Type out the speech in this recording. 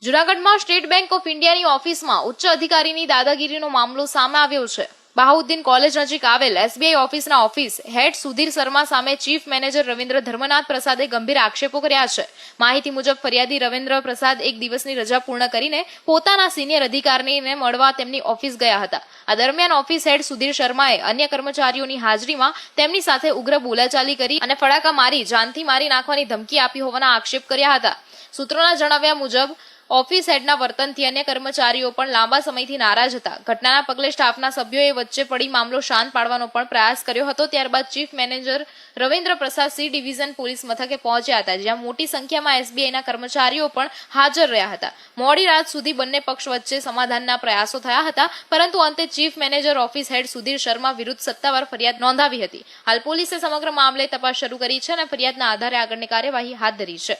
જૂનાગઢમાં state bank of ઇન્ડિયાની ઓફિસમાં ઉચ્ચ અધિકારીની દાદાગીરીનો મામલો સામે આવ્યો છે। બહાઉદ્દીન કોલેજ નજીક આવેલ એસબીઆઈ ઓફિસના ઓફિસ હેડ સુધીર શર્મા સામે ચીફ મેનેજર રવિન્દ્ર ધર્મનાથ પ્રસાદે ગંભીર આક્ષેપો કર્યા છે। માહિતી મુજબ ફરિયાદી રવિન્દ્ર પ્રસાદ એક દિવસની રજા પૂર્ણ કરીને પોતાના સિનિયર અધિકારીને મળવા તેમની ઓફિસ ગયા હતા। આ દરમિયાન ઓફિસ હેડ સુધીર શર્માએ અન્ય કર્મચારીઓની હાજરીમાં તેમની સાથે ઉગ્ર બોલાચાલી કરી અને ફડાકા મારી જાનથી મારી નાખવાની ધમકી આપી હોવાના આક્ષેપ કર્યા હતા। સૂત્રોના જણાવ્યા મુજબ ઓફિસ હેડના વર્તનથી અન્ય કર્મચારીઓ પણ લાંબા સમયથી નારાજ હતા। ઘટનાના પગલે સ્ટાફના સભ્યોએ વચ્ચે પડી મામલો શાંત પાડવાનો પણ પ્રયાસ કર્યો હતો। ત્યારબાદ ચીફ મેનેજર રવિન્દ્ર પ્રસાદ સી ડિવિઝન પોલીસ મથકે પહોંચ્યા હતા, જ્યાં મોટી સંખ્યામાં એસબીઆઈના કર્મચારીઓ પણ હાજર રહ્યા હતા। મોડી રાત સુધી બંને પક્ષ વચ્ચે સમાધાનના પ્રયાસો થયા હતા, પરંતુ અંતે ચીફ મેનેજર ઓફિસ હેડ સુધીર શર્મા વિરુદ્ધ સત્તાવાર ફરિયાદ નોંધાવી હતી। હાલ પોલીસે સમગ્ર મામલે તપાસ શરૂ કરી છે અને ફરિયાદના આધારે આગળની કાર્યવાહી હાથ ધરી છે।